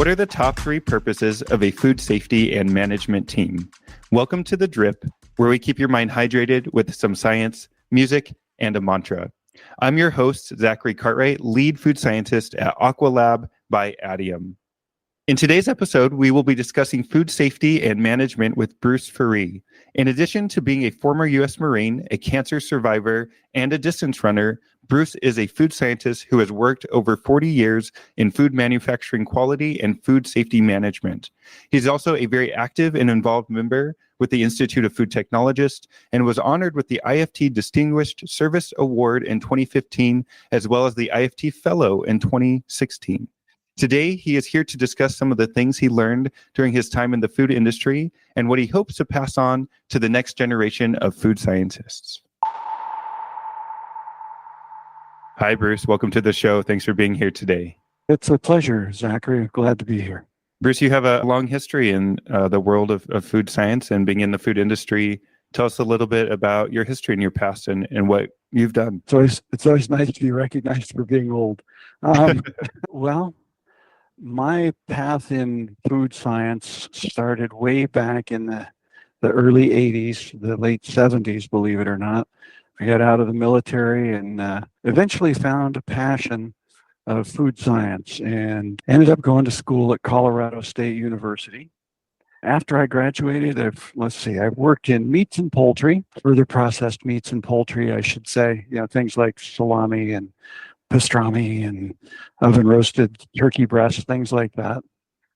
What are the top 3 purposes of a food safety and management team? Welcome to The Drip, where we keep your mind hydrated with some science, music, and a mantra. I'm your host, Zachary Cartwright, lead food scientist at AQUALAB by Adium. In today's episode, we will be discussing food safety and management with Bruce Ferree. In addition to being a former U.S. Marine, a cancer survivor, and a distance runner, Bruce is a food scientist who has worked over 40 years in food manufacturing quality and food safety management. He's also a very active and involved member with the Institute of Food Technologists and was honored with the IFT Distinguished Service Award in 2015, as well as the IFT Fellow in 2016. Today, he is here to discuss some of the things he learned during his time in the food industry and what he hopes to pass on to the next generation of food scientists. Hi, Bruce. Welcome to the show. Thanks for being here today. It's a pleasure, Zachary. Glad to be here. Bruce, you have a long history in the world of food science and being in the food industry. Tell us a little bit about your history and your past and what you've done. It's always nice to be recognized for being old. Well, my path in food science started way back in the early 80s, the late 70s, believe it or not. I got out of the military and eventually found a passion of food science and ended up going to school at Colorado State University. After I graduated, I've worked in meats and poultry, further processed meats and poultry, I should say, things like salami and pastrami and oven roasted turkey breasts, things like that.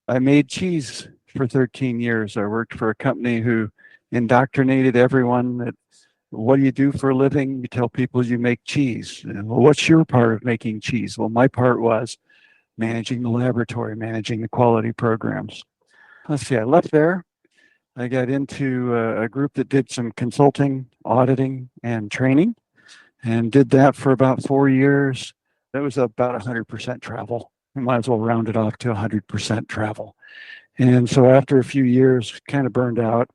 I made cheese for 13 years. I worked for a company who indoctrinated everyone that, what do you do for a living? You tell people you make cheese. Well, what's your part of making cheese? Well, my part was managing the laboratory, managing the quality programs. I left there. I got into a group that did some consulting, auditing, and training, and did that for about 4 years. That was about 100% travel. I might as well round it off to 100% travel. And so after a few years, kind of burned out,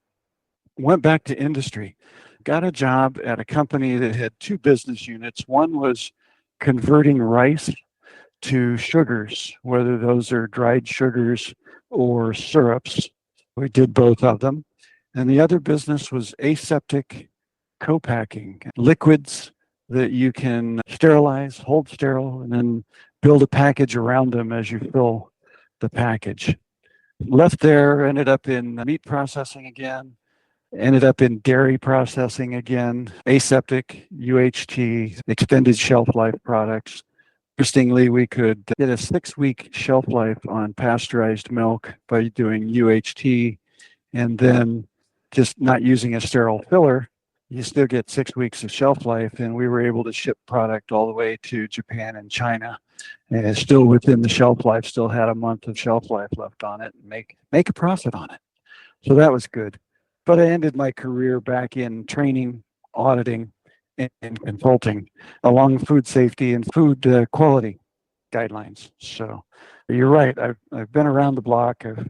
went back to industry, got a job at a company that had 2 business units. One was converting rice to sugars, whether those are dried sugars or syrups. We did both of them. And the other business was aseptic co-packing, liquids that you can sterilize, hold sterile, and then build a package around them as you fill the package. Left there, ended up in meat processing again, ended up in dairy processing again, aseptic, UHT, extended shelf life products. Interestingly, we could get a 6-week shelf life on pasteurized milk by doing UHT, and then just not using a sterile filler. You still get 6 weeks of shelf life, and we were able to ship product all the way to Japan and China, and it's still within the shelf life, still had a month of shelf life left on it, and make a profit on it. So that was good. But I ended my career back in training, auditing, and consulting along food safety and food quality guidelines. So you're right. I've been around the block. I've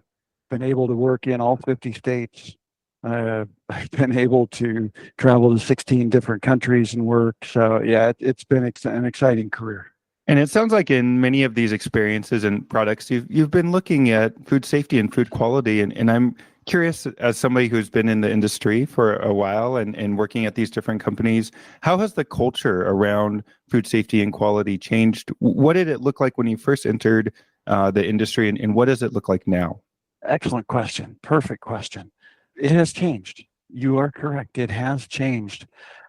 been able to work in all 50 states. I've been able to travel to 16 different countries and work. So yeah, it's been an exciting career. And it sounds like in many of these experiences and products, you've been looking at food safety and food quality. And I'm curious, as somebody who's been in the industry for a while and working at these different companies, how has the culture around food safety and quality changed? What did it look like when you first entered the industry, and what does it look like now? Excellent question. Perfect question. It has changed. You are correct. It has changed.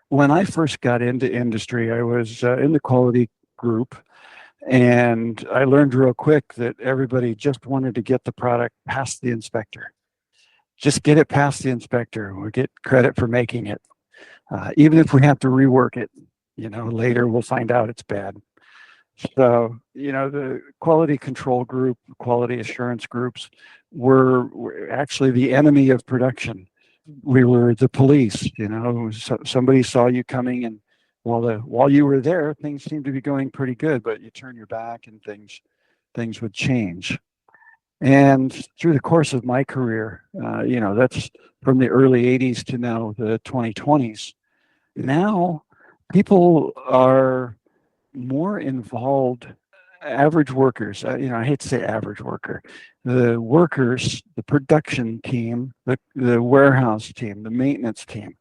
When I first got into industry, I was in the quality group, and I learned real quick that everybody just wanted to get the product past the inspector. Just get it past the inspector. We'll get credit for making it. Even if we have to rework it, later we'll find out it's bad. So, the quality control group, quality assurance groups were actually the enemy of production. We were the police, somebody saw you coming, and while you were there, things seemed to be going pretty good, but you turn your back and things would change. And through the course of my career, that's from the early 80s to now the 2020s. Now people are more involved average workers, I hate to say average worker, the workers, the production team, the warehouse team, the maintenance team,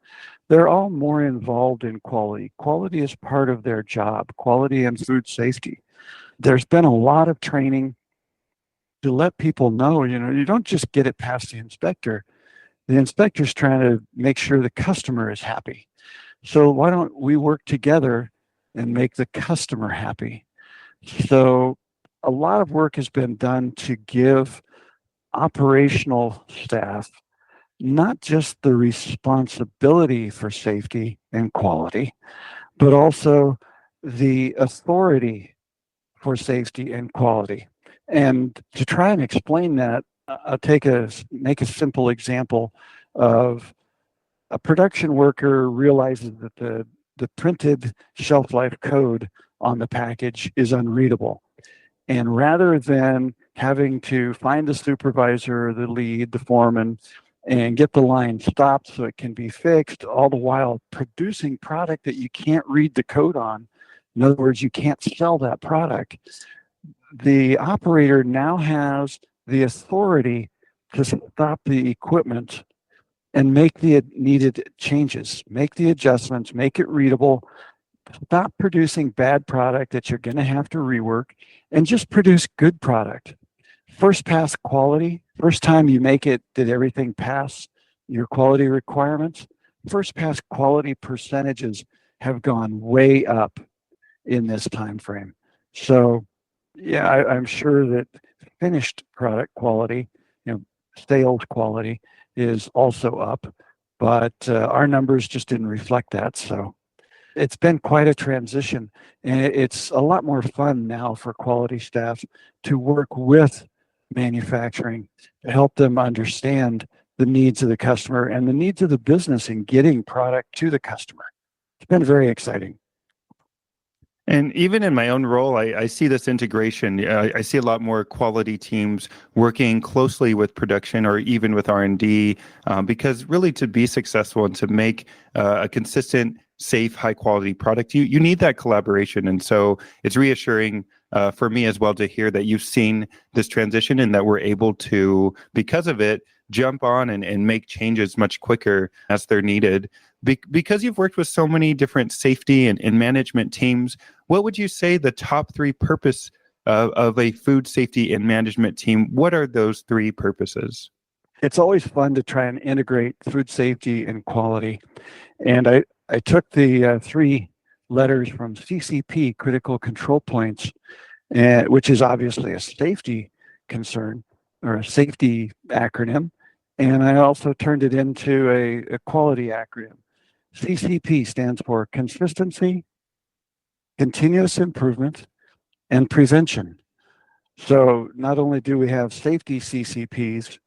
they're all more involved in quality. Quality is part of their job, quality and food safety. There's been a lot of training to let people know, you don't just get it past the inspector. The inspector's trying to make sure the customer is happy. So why don't we work together and make the customer happy? So a lot of work has been done to give operational staff not just the responsibility for safety and quality, but also the authority for safety and quality. And to try and explain that, I'll make a simple example of a production worker realizes that the printed shelf life code on the package is unreadable. And rather than having to find the supervisor, the lead, the foreman, and get the line stopped so it can be fixed, all the while producing product that you can't read the code on, in other words, you can't sell that product, the operator now has the authority to stop the equipment and make the needed changes, make the adjustments, make it readable, stop producing bad product that you're going to have to rework, and just produce good product. First pass quality, first time you make it, did everything pass your quality requirements? First pass quality percentages have gone way up in this time frame. So yeah, I'm sure that finished product quality, sales quality is also up, but our numbers just didn't reflect that. So it's been quite a transition, and it's a lot more fun now for quality staff to work with manufacturing to help them understand the needs of the customer and the needs of the business in getting product to the customer. It's been very exciting. And even in my own role, I see this integration. I see a lot more quality teams working closely with production or even with R&D, because really to be successful and to make a consistent, safe, high quality product, you need that collaboration. And so it's reassuring for me as well to hear that you've seen this transition and that we're able to, because of it, jump on and make changes much quicker as they're needed. Because you've worked with so many different safety and management teams, what would you say the top three purpose of a food safety and management team? What are those three purposes? It's always fun to try and integrate food safety and quality. And I took the three letters from CCP, critical control points, which is obviously a safety concern or a safety acronym. And I also turned it into a quality acronym. CCP stands for consistency, continuous improvement, and prevention. So not only do we have safety CCPs,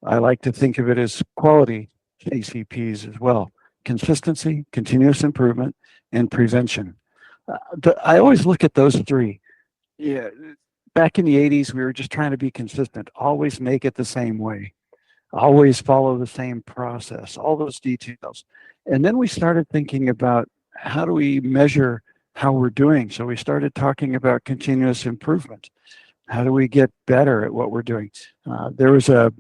I like to think of it as quality CCPs as well. Consistency, continuous improvement, and prevention. I always look at those three. Yeah, back in the 80s, we were just trying to be consistent, always make it the same way, always follow the same process, all those details. And then we started thinking about how do we measure how we're doing? So we started talking about continuous improvement. How do we get better at what we're doing? There was a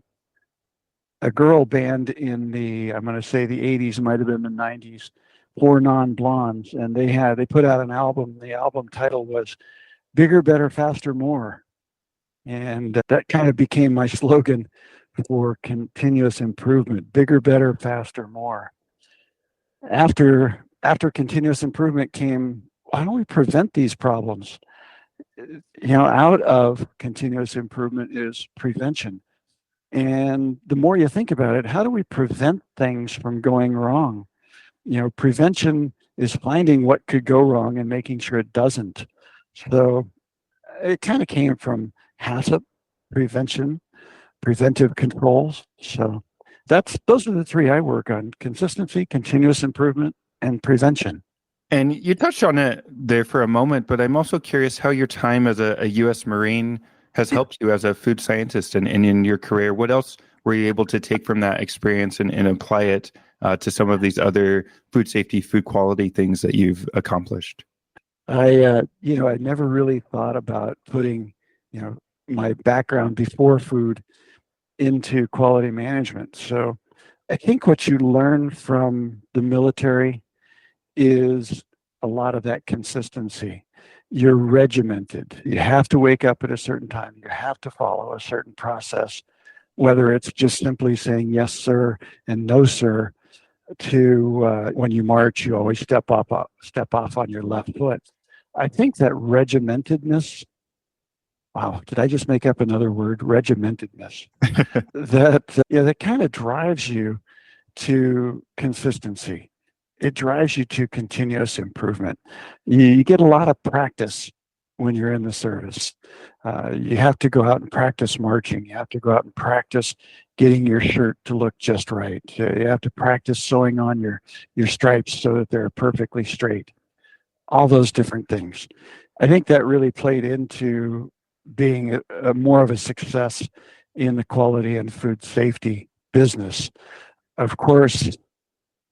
girl band in I'm going to say the 80s, might have been the 90s, 4 Non-Blondes, and they put out an album. The album title was Bigger, Better, Faster, More. And that kind of became my slogan for continuous improvement: bigger, better, faster, more. After continuous improvement came, why don't we prevent these problems? Out of continuous improvement is prevention. And the more you think about it, how do we prevent things from going wrong? Prevention is finding what could go wrong and making sure it doesn't. So it kind of came from HACCP, prevention, preventive controls. So those are the three I work on: consistency, continuous improvement, and prevention. And you touched on it there for a moment, but I'm also curious how your time as a U.S. Marine has helped you as a food scientist and in your career. What else were you able to take from that experience and apply it to some of these other food safety, food quality things that you've accomplished? I never really thought about putting, my background before food into quality management. So I think what you learn from the military is a lot of that consistency. You're regimented. You have to wake up at a certain time. You have to follow a certain process, whether it's just simply saying yes, sir, and no, sir, to when you march, you always step off on your left foot. I think that regimentedness, wow, did I just make up another word? Regimentedness. That kind of drives you to consistency. It drives you to continuous improvement. You get a lot of practice when you're in the service. You have to go out and practice marching. You have to go out and practice getting your shirt to look just right. You have to practice sewing on your stripes so that they're perfectly straight. All those different things. I think that really played into being more of a success in the quality and food safety business. Of course,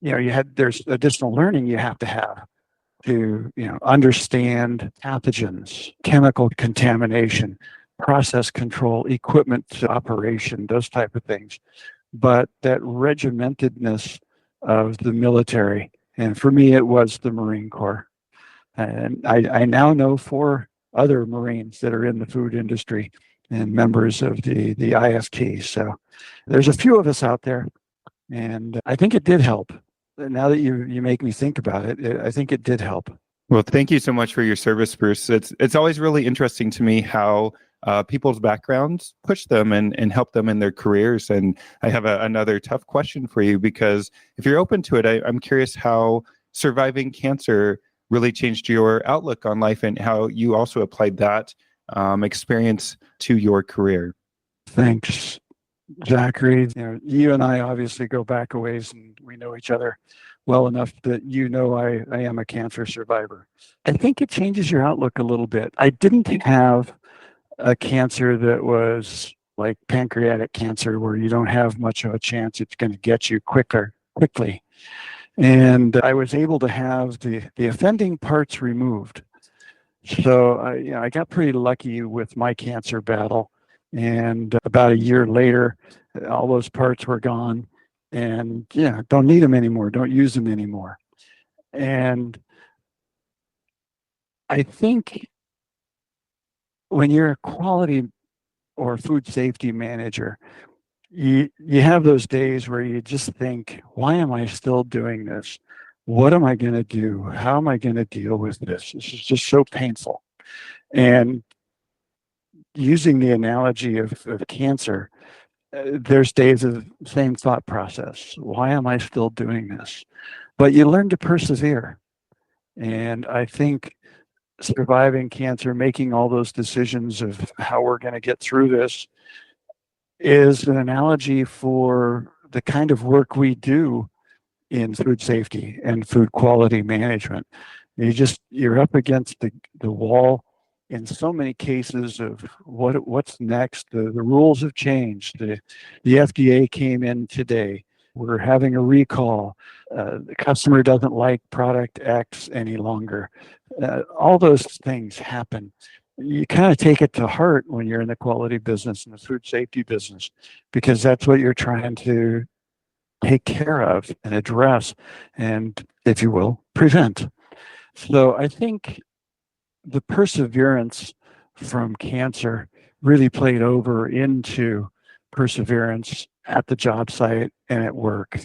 there's additional learning you have to understand pathogens, chemical contamination, process control, equipment operation, those type of things. But that regimentedness of the military, and for me, it was the Marine Corps. And I now know 4 other Marines that are in the food industry and members of the IFT. So there's a few of us out there, and I think it did help. Now that you make me think about it, I think it did help. Well, thank you so much for your service, Bruce. It's always really interesting to me how people's backgrounds push them and help them in their careers. And I have another tough question for you, because if you're open to it, I'm curious how surviving cancer really changed your outlook on life and how you also applied that experience to your career. Thanks, Zachary. You and I obviously go back a ways, and we know each other well enough that I am a cancer survivor. I think it changes your outlook a little bit. I didn't have a cancer that was like pancreatic cancer, where you don't have much of a chance it's going to get you quickly. And I was able to have the offending parts removed. So I got pretty lucky with my cancer battle. And about a year later, all those parts were gone. And don't need them anymore. Don't use them anymore. And I think when you're a quality or food safety manager, you have those days where you just think, why am I still doing this? What am I going to do? How am I going to deal with this? This is just so painful. And using the analogy of cancer, there's days of the same thought process. Why am I still doing this? But you learn to persevere. And I think surviving cancer, making all those decisions of how we're going to get through this, is an analogy for the kind of work we do in food safety and food quality management. You're up against the wall in so many cases of what's next. The rules have changed. The FDA came in today. We're having a recall. The customer doesn't like product X any longer. All those things happen. You kind of take it to heart when you're in the quality business and the food safety business, because that's what you're trying to take care of and address and, if you will, prevent. So I think the perseverance from cancer really played over into perseverance at the job site and at work.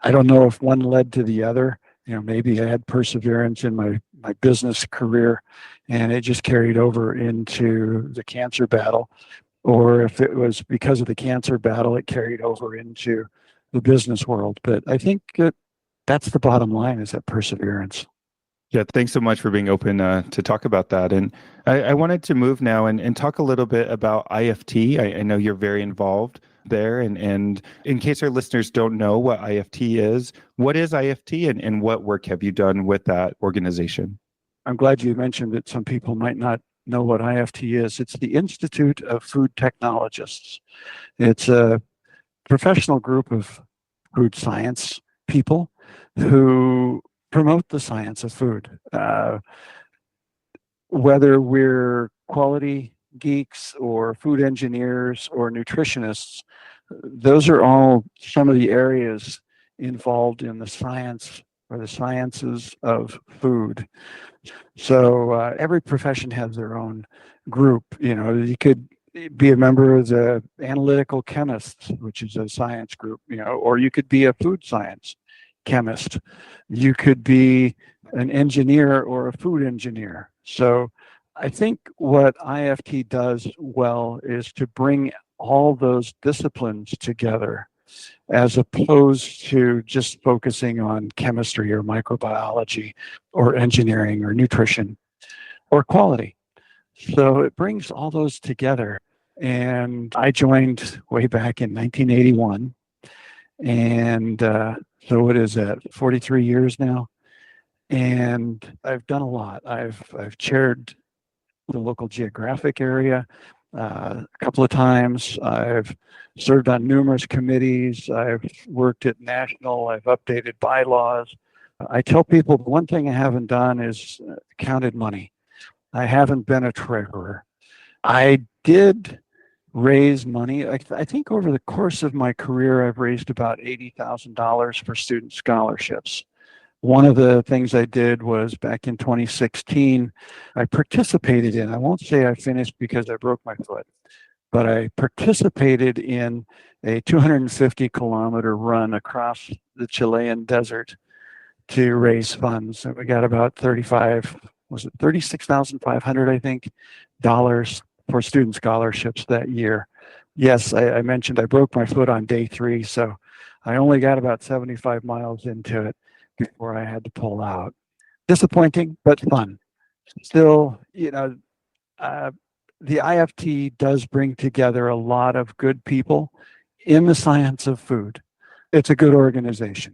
I don't know if one led to the other. Maybe I had perseverance in my business career and it just carried over into the cancer battle, or if it was because of the cancer battle, it carried over into the business world. But I think that's the bottom line, is that perseverance. Yeah, thanks so much for being open to talk about that. And I wanted to move now and talk a little bit about IFT. I know you're very involved there. And in case our listeners don't know what IFT is, what is IFT and what work have you done with that organization? I'm glad you mentioned that some people might not know what IFT is. It's the Institute of Food Technologists. It's a professional group of food science people who promote the science of food. whether we're quality geeks or food engineers or nutritionists, those are all some of the areas involved in the science or the sciences of food. So every profession has their own group. You could be a member of the analytical chemists, which is a science group, or you could be a food science chemist. You could be an engineer or a food engineer. So I think what IFT does well is to bring all those disciplines together, as opposed to just focusing on chemistry or microbiology or engineering or nutrition or quality. So it brings all those together. And I joined way back in 1981. And so what is that, 43 years now? And I've done a lot. I've chaired the local geographic area a couple of times. I've served on numerous committees. I've worked at national. I've updated bylaws. I tell people the one thing I haven't done is counted money. I haven't been a treasurer. I did raise money. I think over the course of my career, I've raised about $80,000 for student scholarships. One of the things I did was back in 2016, I participated in, I won't say I finished because I broke my foot, but I participated in a 250-kilometer run across the Chilean desert to raise funds. And we got about 36,500, I think, dollars for student scholarships that year. Yes, I mentioned I broke my foot on day 3, so I only got about 75 miles into it before I had to pull out. Disappointing, but fun. Still, the IFT does bring together a lot of good people in the science of food. It's a good organization.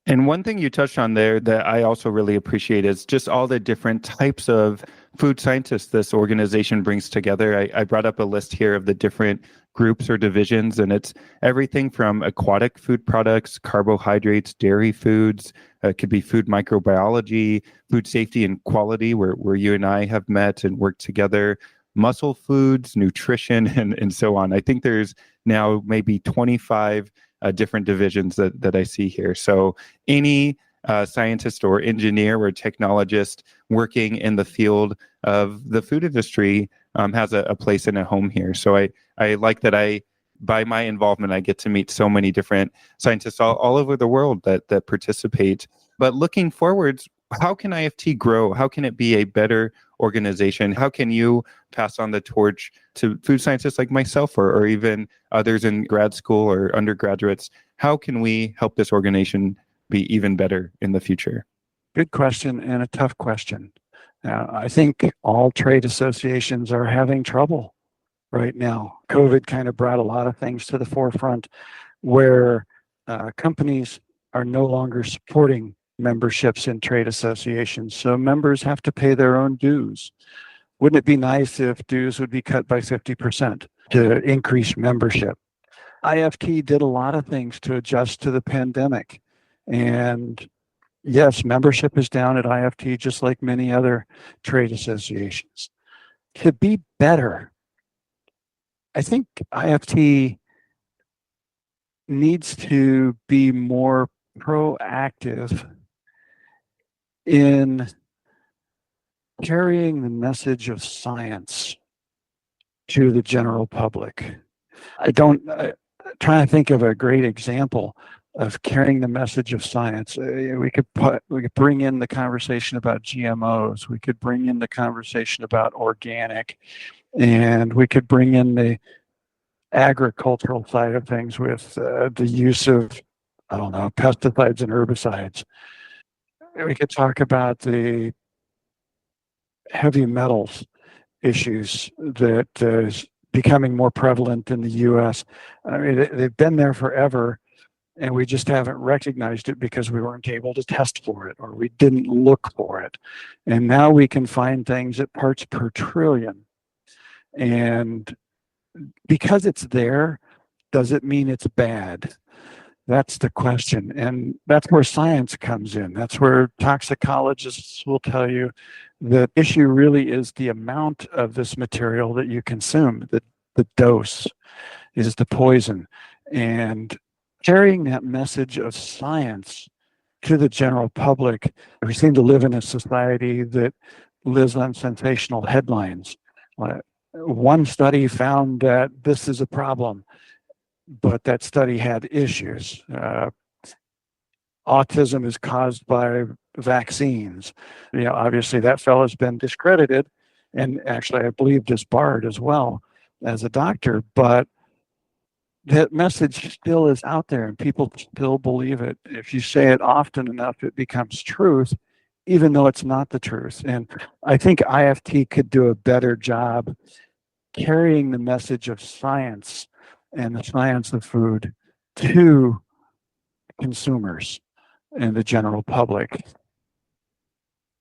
And one thing you touched on there that I also really appreciate is just all the different types of food scientists this organization brings together. I brought up a list here of the different groups or divisions, and it's everything from aquatic food products, carbohydrates, dairy foods, it could be food microbiology, food safety and quality, where you and I have met and worked together, muscle foods, nutrition, and so on. I think there's now maybe 25 different divisions that I see here. So any scientist or engineer or technologist working in the field of the food industry has a place and a home here. So I like that by my involvement, I get to meet so many different scientists all over the world that participate. But looking forwards, how can IFT grow? How can it be a better organization? How can you pass on the torch to food scientists like myself or even others in grad school or undergraduates? How can we help this organization be even better in the future? Good question and a tough question. I think all trade associations are having trouble right now. COVID kind of brought a lot of things to the forefront where companies are no longer supporting memberships in trade associations. So members have to pay their own dues. Wouldn't it be nice if dues would be cut by 50% to increase membership? IFT did a lot of things to adjust to the pandemic. And yes, membership is down at IFT just like many other trade associations. To be better, I think IFT needs to be more proactive in carrying the message of science to the general public. I'm trying to think of a great example of carrying the message of science. We could bring in the conversation about GMOs. We could bring in the conversation about organic, and we could bring in the agricultural side of things with the use of, pesticides and herbicides. We could talk about the heavy metals issues that is becoming more prevalent in the U.S. I mean, they've been there forever, and we just haven't recognized it because we weren't able to test for it or we didn't look for it. And now we can find things at parts per trillion. And because it's there, does it mean it's bad? That's the question. And that's where science comes in. That's where toxicologists will tell you The issue really is the amount of this material that you consume. The dose is the poison. And carrying that message of science to the general public, we seem to live in a society that lives on sensational headlines. One study found that this is a problem, but that study had issues. Autism is caused by vaccines. Obviously that fellow's been discredited, and actually I believe disbarred as well as a doctor, but that message still is out there and people still believe it. If you say it often enough, it becomes truth, even though it's not the truth. And I think IFT could do a better job carrying the message of science and the science of food to consumers and the general public.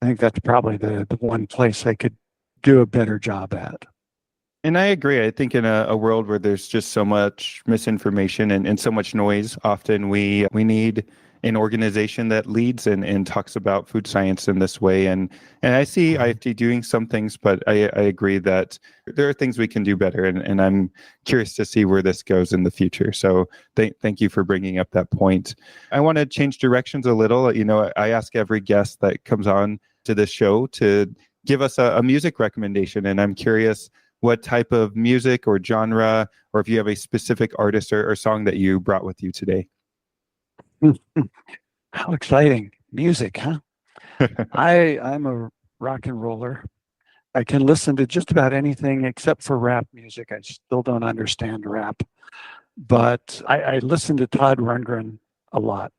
I think that's probably the one place they could do a better job at. And I agree. I think in a world where there's just so much misinformation and so much noise, often we need an organization that leads and talks about food science in this way. And I see IFT doing some things, but I agree that there are things we can do better. And I'm curious to see where this goes in the future. So thank you for bringing up that point. I want to change directions a little. I ask every guest that comes on to this show to give us a music recommendation. And I'm curious what type of music or genre, or if you have a specific artist or song that you brought with you today. How exciting. Music, huh? I'm a rock and roller. I can listen to just about anything except for rap music. I still don't understand rap. But I listen to Todd Rundgren a lot.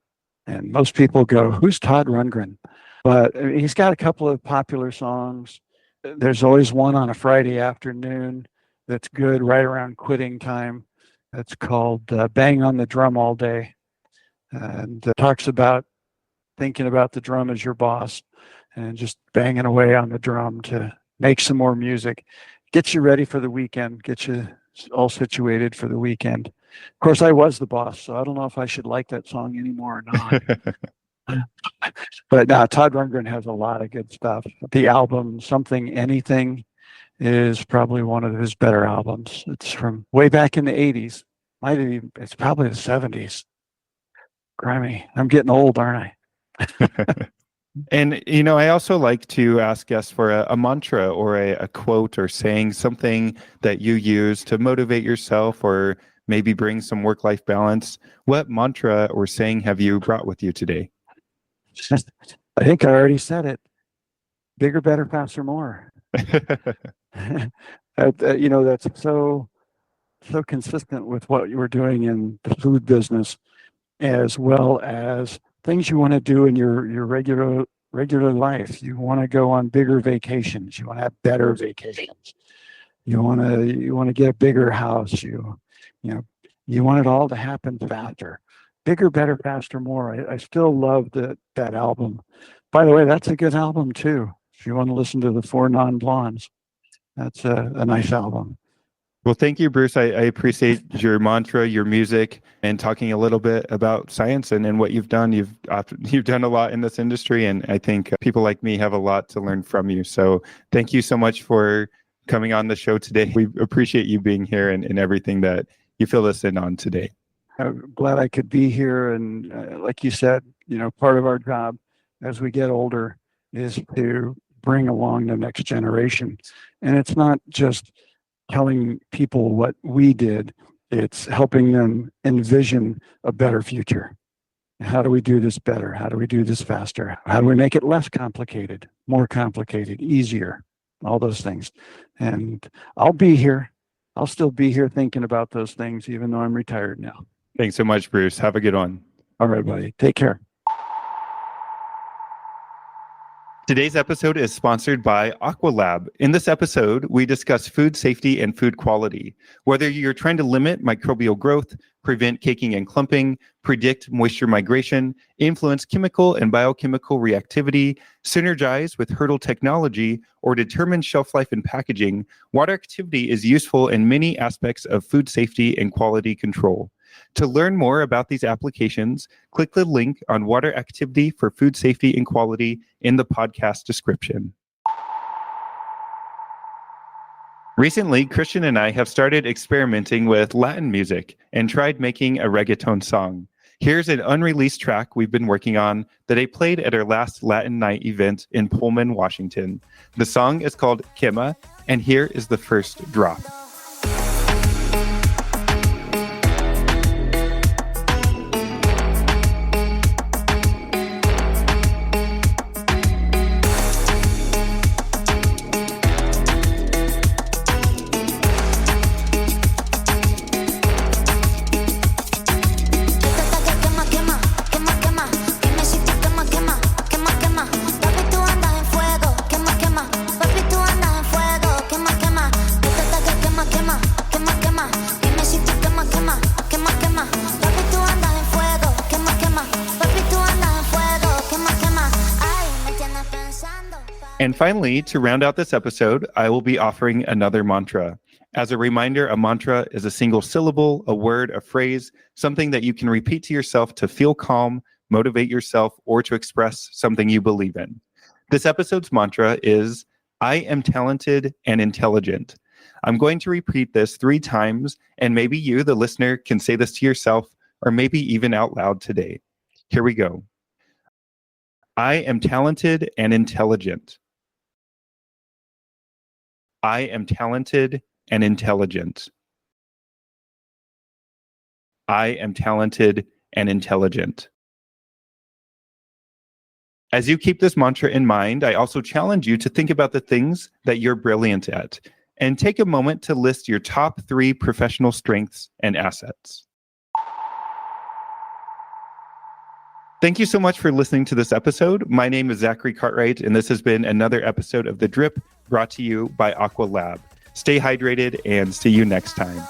And most people go, who's Todd Rundgren? But he's got a couple of popular songs. There's always one on a Friday afternoon that's good right around quitting time. It's called Bang on the Drum All Day. And talks about thinking about the drum as your boss and just banging away on the drum to make some more music. Gets you ready for the weekend, gets you all situated for the weekend. Of course, I was the boss, so I don't know if I should like that song anymore or not. But Todd Rundgren has a lot of good stuff. The album Something Anything is probably one of his better albums. It's from way back in the 80s. It's probably the 70s. Crimey, I'm getting old, aren't I? And, I also like to ask guests for a mantra or a quote or saying something that you use to motivate yourself or maybe bring some work-life balance. What mantra or saying have you brought with you today? I think I already said it. Bigger, better, faster, more. That's so consistent with what you were doing in the food business, as well as things you want to do in your regular life. You want to go on bigger vacations. You want to have better vacations. You want to get a bigger house. You want it all to happen faster. Bigger, better, faster, more. I still love that album. By the way, that's a good album too. If you want to listen to the Four Non-Blondes, that's a nice album. Well, thank you, Bruce. I appreciate your mantra, your music, and talking a little bit about science and what you've done. You've done a lot in this industry, and I think people like me have a lot to learn from you. So thank you so much for coming on the show today. We appreciate you being here and everything that you fill us in on today. I'm glad I could be here. And like you said, part of our job as we get older is to bring along the next generation. And it's not just telling people what we did, it's helping them envision a better future. How do we do this better? How do we do this faster? How do we make it less complicated, more complicated, easier? All those things. And I'll be here. I'll still be here thinking about those things, even though I'm retired now. Thanks so much, Bruce. Have a good one. All right, buddy. Take care. Today's episode is sponsored by AQUALAB. In this episode, we discuss food safety and food quality. Whether you're trying to limit microbial growth, prevent caking and clumping, predict moisture migration, influence chemical and biochemical reactivity, synergize with hurdle technology, or determine shelf life in packaging, water activity is useful in many aspects of food safety and quality control. To learn more about these applications, click the link on water activity for food safety and quality in the podcast description. Recently, Christian and I have started experimenting with Latin music and tried making a reggaeton song. Here's an unreleased track we've been working on that I played at our last Latin night event in Pullman, Washington. The song is called Quema, and here is the first drop. And finally, to round out this episode, I will be offering another mantra. As a reminder, a mantra is a single syllable, a word, a phrase, something that you can repeat to yourself to feel calm, motivate yourself, or to express something you believe in. This episode's mantra is, I am talented and intelligent. I'm going to repeat this 3 times, and maybe you, the listener, can say this to yourself, or maybe even out loud today. Here we go. I am talented and intelligent. I am talented and intelligent. I am talented and intelligent. As you keep this mantra in mind, I also challenge you to think about the things that you're brilliant at and take a moment to list your top 3 professional strengths and assets. Thank you so much for listening to this episode. My name is Zachary Cartwright, and this has been another episode of The Drip brought to you by AQUALAB. Stay hydrated and see you next time.